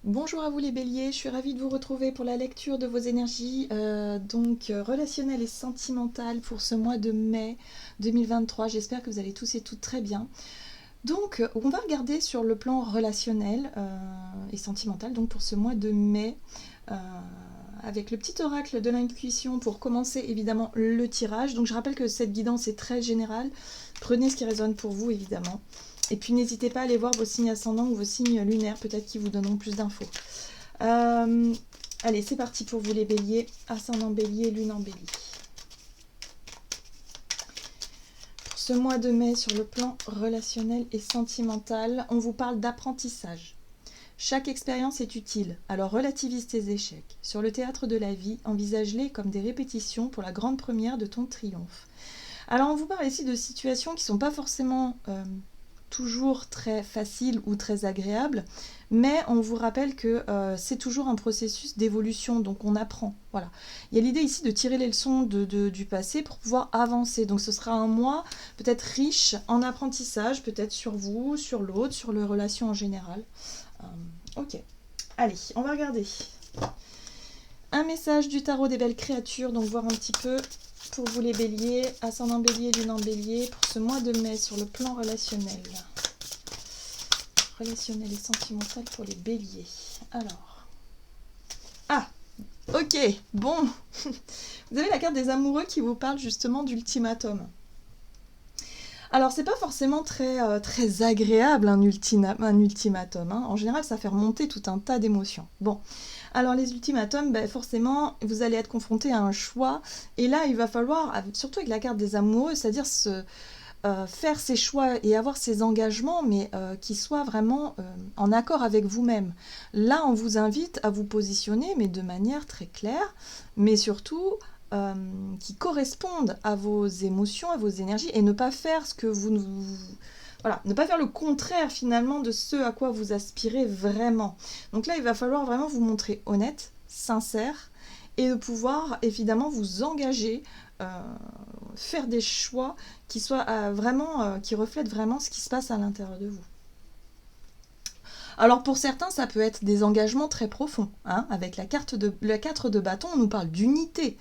Bonjour à vous les béliers, je suis ravie de vous retrouver pour la lecture de vos énergies relationnelles et sentimentales pour ce mois de mai 2023. J'espère que vous allez tous et toutes très bien. Donc on va regarder sur le plan relationnel et sentimental donc pour ce mois de mai euh, avec le petit oracle de l'intuition pour commencer évidemment le tirage. Donc je rappelle que cette guidance est très générale, prenez ce qui résonne pour vous évidemment. Et puis n'hésitez pas à aller voir vos signes ascendants ou vos signes lunaires, peut-être qu'ils vous donneront plus d'infos. Euh, Allez, c'est parti pour vous les béliers. Ascendant bélier, lune en bélier. Pour ce mois de mai, sur le plan relationnel et sentimental, on vous parle d'apprentissage. Chaque expérience est utile, alors relativise tes échecs. Sur le théâtre de la vie, envisage-les comme des répétitions pour la grande première de ton triomphe. Alors on vous parle ici de situations qui ne sont pas forcément toujours très facile ou très agréable, mais on vous rappelle que c'est toujours un processus d'évolution, donc on apprend. Voilà. Il y a l'idée ici de tirer les leçons du passé pour pouvoir avancer. Donc ce sera un mois peut-être riche en apprentissage, peut-être sur vous, sur l'autre, sur les relations en général. Ok. Allez, on va regarder. Un message du tarot des belles créatures, donc voir un petit peu pour vous les béliers, ascendant bélier, lune en bélier, pour ce mois de mai sur le plan relationnel. Relationnel et sentimental pour les béliers. Alors. Ah, ok, bon. Vous avez la carte des amoureux qui vous parle justement d'ultimatum. Alors, c'est pas forcément très agréable un ultimatum. Hein. En général, ça fait remonter tout un tas d'émotions. Bon. Alors les ultimatums, forcément, vous allez être confronté à un choix. Et là, il va falloir, surtout avec la carte des amoureux, c'est-à-dire faire ses choix et avoir ses engagements, mais qui soient vraiment en accord avec vous-même. Là, on vous invite à vous positionner, mais de manière très claire, mais surtout qui correspondent à vos émotions, à vos énergies, et ne pas faire ce que voilà, ne pas faire le contraire finalement de ce à quoi vous aspirez vraiment. Donc là, il va falloir vraiment vous montrer honnête, sincère, et de pouvoir évidemment vous engager, faire des choix qui soient qui reflètent vraiment ce qui se passe à l'intérieur de vous. Alors pour certains, ça peut être des engagements très profonds. Hein. Avec la 4 de bâton, on nous parle d'unité.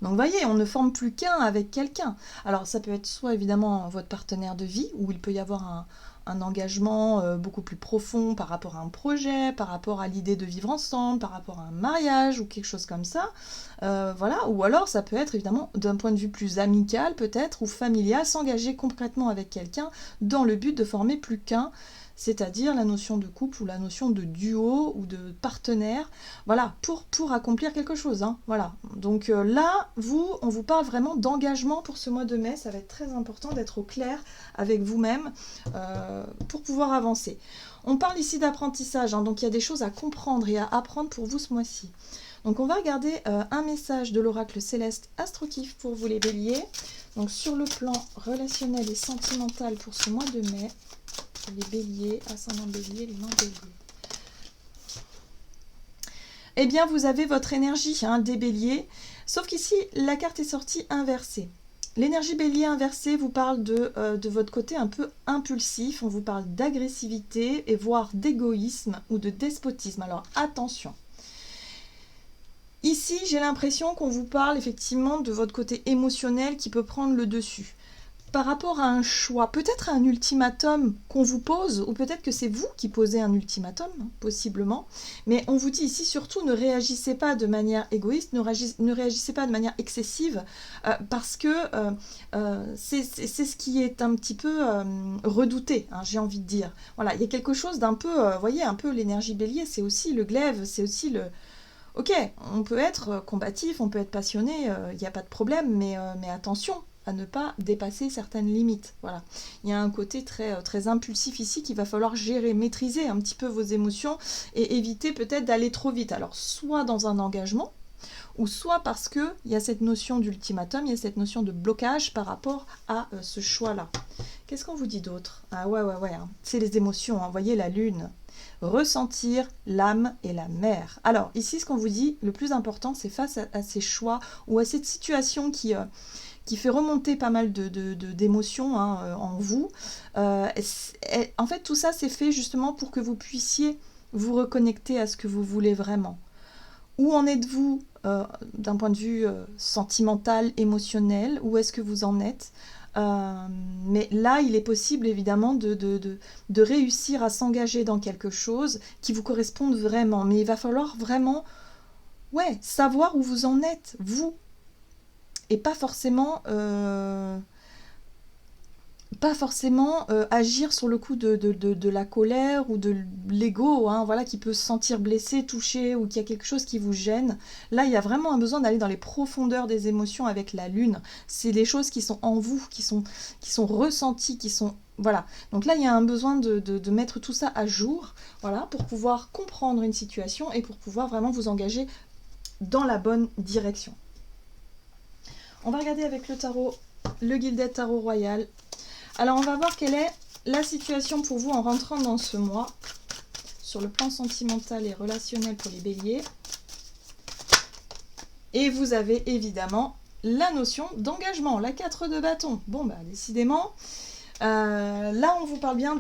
Donc vous voyez, on ne forme plus qu'un avec quelqu'un. Alors ça peut être soit évidemment votre partenaire de vie, où il peut y avoir un engagement beaucoup plus profond par rapport à un projet, par rapport à l'idée de vivre ensemble, par rapport à un mariage ou quelque chose comme ça. Voilà. Ou alors ça peut être évidemment d'un point de vue plus amical peut-être ou familial, s'engager concrètement avec quelqu'un dans le but de former plus qu'un, c'est-à-dire la notion de couple ou la notion de duo ou de partenaire, voilà, pour accomplir quelque chose. Hein, voilà. Donc là, on vous parle vraiment d'engagement pour ce mois de mai, ça va être très important d'être au clair avec vous-même pour pouvoir avancer. On parle ici d'apprentissage, hein, donc il y a des choses à comprendre et à apprendre pour vous ce mois-ci. Donc on va regarder un message de l'oracle céleste Astrokif pour vous les béliers, donc sur le plan relationnel et sentimental pour ce mois de mai. Les béliers, ascendant bélier, les mains béliers. Eh bien, vous avez votre énergie hein, des béliers, sauf qu'ici, la carte est sortie inversée. L'énergie bélier inversée vous parle de votre côté un peu impulsif, on vous parle d'agressivité et voire d'égoïsme ou de despotisme. Alors attention. Ici, j'ai l'impression qu'on vous parle effectivement de votre côté émotionnel qui peut prendre le dessus. Par rapport à un choix, peut-être à un ultimatum qu'on vous pose, ou peut-être que c'est vous qui posez un ultimatum, possiblement, mais on vous dit ici surtout ne réagissez pas de manière égoïste, ne réagissez pas de manière excessive, parce que c'est ce qui est un petit peu redouté, hein, j'ai envie de dire. Voilà, il y a quelque chose d'un peu, vous voyez, un peu l'énergie bélier, c'est aussi le glaive, c'est aussi le... Ok, on peut être combatif, on peut être passionné, il n'y a pas de problème, mais attention à ne pas dépasser certaines limites. Voilà. Il y a un côté très impulsif ici qu'il va falloir gérer, maîtriser un petit peu vos émotions et éviter peut-être d'aller trop vite. Alors, soit dans un engagement, ou soit parce qu'il y a cette notion d'ultimatum, il y a cette notion de blocage par rapport à ce choix-là. Qu'est-ce qu'on vous dit d'autre? Ah ouais, hein. C'est les émotions, hein. Vous voyez la lune. Ressentir l'âme et la mer. Alors, ici, ce qu'on vous dit, le plus important, c'est face à ces choix ou à cette situation qui fait remonter pas mal d'émotions hein, en vous. En fait, tout ça, c'est fait justement pour que vous puissiez vous reconnecter à ce que vous voulez vraiment. Où en êtes-vous d'un point de vue sentimental, émotionnel? Où est-ce que vous en êtes? Mais là, il est possible évidemment de réussir à s'engager dans quelque chose qui vous corresponde vraiment. Mais il va falloir vraiment savoir où vous en êtes, vous. Et pas forcément agir sur le coup de la colère ou de l'ego, hein, voilà, qui peut se sentir blessé, touché, ou qu'il y a quelque chose qui vous gêne. Là, il y a vraiment un besoin d'aller dans les profondeurs des émotions avec la lune. C'est des choses qui sont en vous, qui sont ressenties, qui sont... Voilà. Donc là, il y a un besoin de mettre tout ça à jour, voilà, pour pouvoir comprendre une situation et pour pouvoir vraiment vous engager dans la bonne direction. On va regarder avec le tarot, le Gilded Tarot Royal. Alors, on va voir quelle est la situation pour vous en rentrant dans ce mois, sur le plan sentimental et relationnel pour les béliers. Et vous avez évidemment la notion d'engagement, la 4 de bâton. Bon, bah, décidément, là, on vous parle bien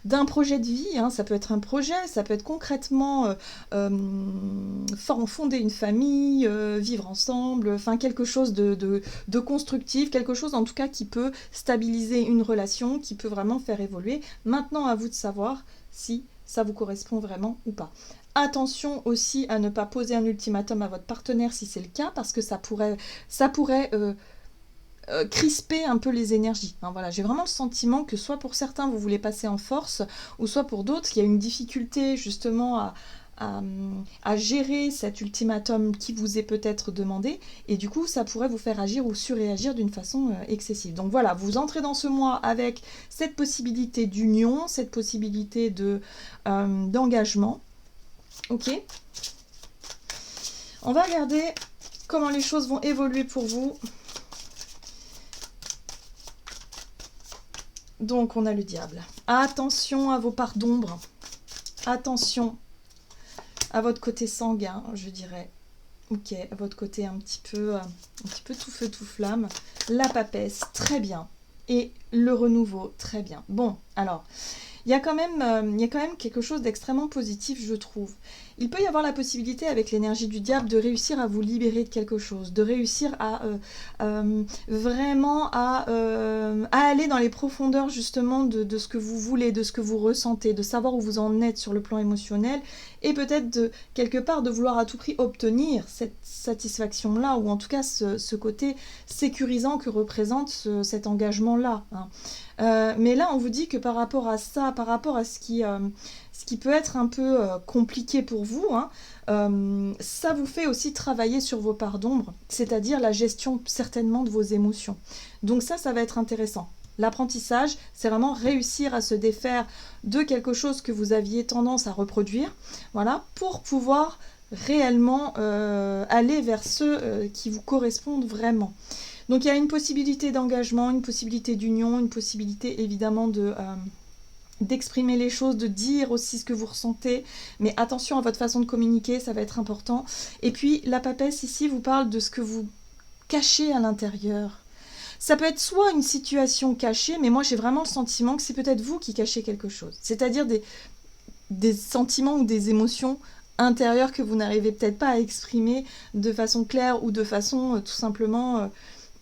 d'un projet de vie, hein. Ça peut être un projet, ça peut être concrètement fonder une famille, vivre ensemble, enfin quelque chose de constructif, quelque chose en tout cas qui peut stabiliser une relation, qui peut vraiment faire évoluer. Maintenant, à vous de savoir si ça vous correspond vraiment ou pas. Attention aussi à ne pas poser un ultimatum à votre partenaire si c'est le cas, parce que ça pourrait crisper un peu les énergies. Hein, voilà, j'ai vraiment le sentiment que soit pour certains vous voulez passer en force, ou soit pour d'autres il y a une difficulté justement à gérer cet ultimatum qui vous est peut-être demandé, et du coup ça pourrait vous faire agir ou surréagir d'une façon excessive. Donc voilà, vous entrez dans ce mois avec cette possibilité d'union, cette possibilité d'engagement. Ok. On va regarder comment les choses vont évoluer pour vous. Donc, on a le diable. Attention à vos parts d'ombre. Attention à votre côté sanguin, je dirais. Ok, à votre côté un petit peu tout feu, tout flamme. La papesse, très bien. Et le renouveau, très bien. Bon, alors, il y a quand même quelque chose d'extrêmement positif, je trouve. Il peut y avoir la possibilité, avec l'énergie du diable, de réussir à vous libérer de quelque chose, de réussir à vraiment à aller dans les profondeurs justement de ce que vous voulez, de ce que vous ressentez, de savoir où vous en êtes sur le plan émotionnel, et peut-être quelque part de vouloir à tout prix obtenir cette satisfaction-là, ou en tout cas ce côté sécurisant que représente cet engagement-là. Hein. Mais là, on vous dit que par rapport à ça, par rapport à ce qui peut être un peu compliqué pour vous, hein, ça vous fait aussi travailler sur vos parts d'ombre, c'est-à-dire la gestion certainement de vos émotions. Donc ça va être intéressant. L'apprentissage, c'est vraiment réussir à se défaire de quelque chose que vous aviez tendance à reproduire, voilà, pour pouvoir réellement aller vers ceux qui vous correspondent vraiment. Donc il y a une possibilité d'engagement, une possibilité d'union, une possibilité évidemment d'exprimer les choses, de dire aussi ce que vous ressentez, mais attention à votre façon de communiquer, ça va être important. Et puis la papesse ici vous parle de ce que vous cachez à l'intérieur. Ça peut être soit une situation cachée, mais moi j'ai vraiment le sentiment que c'est peut-être vous qui cachez quelque chose. C'est-à-dire des sentiments ou des émotions intérieures que vous n'arrivez peut-être pas à exprimer de façon claire ou de façon tout simplement...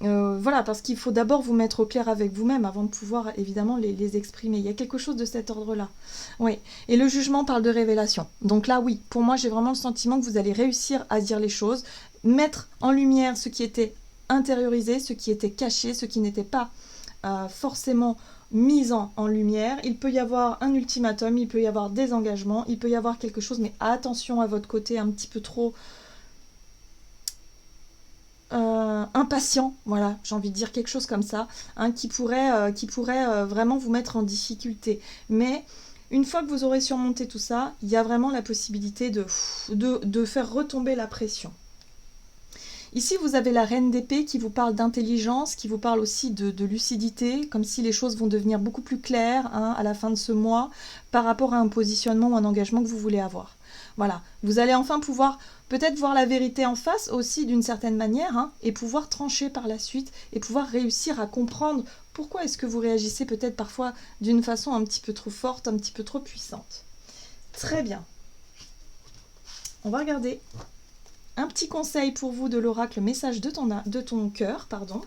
voilà, parce qu'il faut d'abord vous mettre au clair avec vous-même avant de pouvoir évidemment les exprimer. Il y a quelque chose de cet ordre-là. Oui. Et le jugement parle de révélation. Donc là, oui, pour moi, j'ai vraiment le sentiment que vous allez réussir à dire les choses, mettre en lumière ce qui était intériorisé, ce qui était caché, ce qui n'était pas forcément mis en lumière. Il peut y avoir un ultimatum, il peut y avoir des engagements, il peut y avoir quelque chose, mais attention à votre côté un petit peu trop... impatient, voilà, j'ai envie de dire quelque chose comme ça, hein, qui pourrait vraiment vous mettre en difficulté. Mais une fois que vous aurez surmonté tout ça, il y a vraiment la possibilité de faire retomber la pression. Ici, vous avez la reine d'épée qui vous parle d'intelligence, qui vous parle aussi de lucidité, comme si les choses vont devenir beaucoup plus claires, hein, à la fin de ce mois, par rapport à un positionnement ou un engagement que vous voulez avoir. Voilà, vous allez enfin pouvoir peut-être voir la vérité en face aussi d'une certaine manière, hein, et pouvoir trancher par la suite, et pouvoir réussir à comprendre Pourquoi est-ce que vous réagissez peut-être parfois d'une façon un petit peu trop forte, un petit peu trop puissante? Très bien. On va regarder un petit conseil pour vous de l'oracle, message de ton cœur, pardon.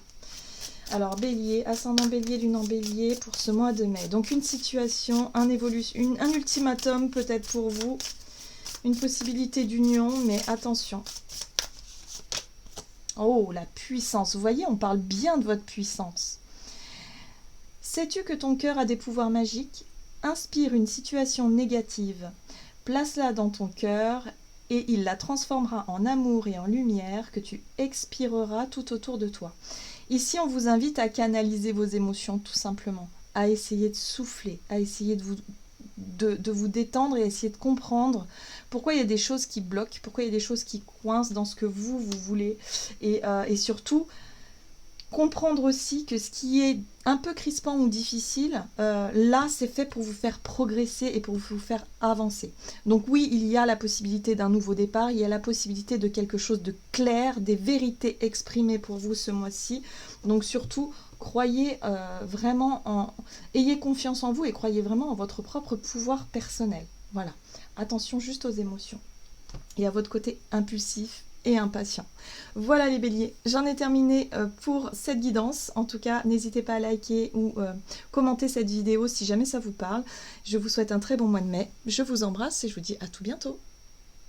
Alors Bélier, ascendant Bélier, lune en Bélier pour ce mois de mai. Donc une situation, un ultimatum peut-être pour vous, une possibilité d'union, mais attention. Oh, la puissance. Vous voyez, on parle bien de votre puissance. Sais-tu que ton cœur a des pouvoirs magiques? Inspire une situation négative, place-la dans ton cœur et il la transformera en amour et en lumière que tu expireras tout autour de toi. Ici, on vous invite à canaliser vos émotions tout simplement, à essayer de souffler, à essayer de vous détendre et essayer de comprendre pourquoi il y a des choses qui bloquent, pourquoi il y a des choses qui coincent dans ce que vous voulez et surtout comprendre aussi que ce qui est un peu crispant ou difficile, là c'est fait pour vous faire progresser et pour vous faire avancer. Donc oui, il y a la possibilité d'un nouveau départ, il y a la possibilité de quelque chose de clair, des vérités exprimées pour vous ce mois-ci. Donc surtout, croyez vraiment ayez confiance en vous et croyez vraiment en votre propre pouvoir personnel. Voilà, attention juste aux émotions et à votre côté impulsif et impatient. Voilà les béliers, j'en ai terminé pour cette guidance. En tout cas, n'hésitez pas à liker ou commenter cette vidéo si jamais ça vous parle. Je vous souhaite un très bon mois de mai. Je vous embrasse et je vous dis à tout bientôt.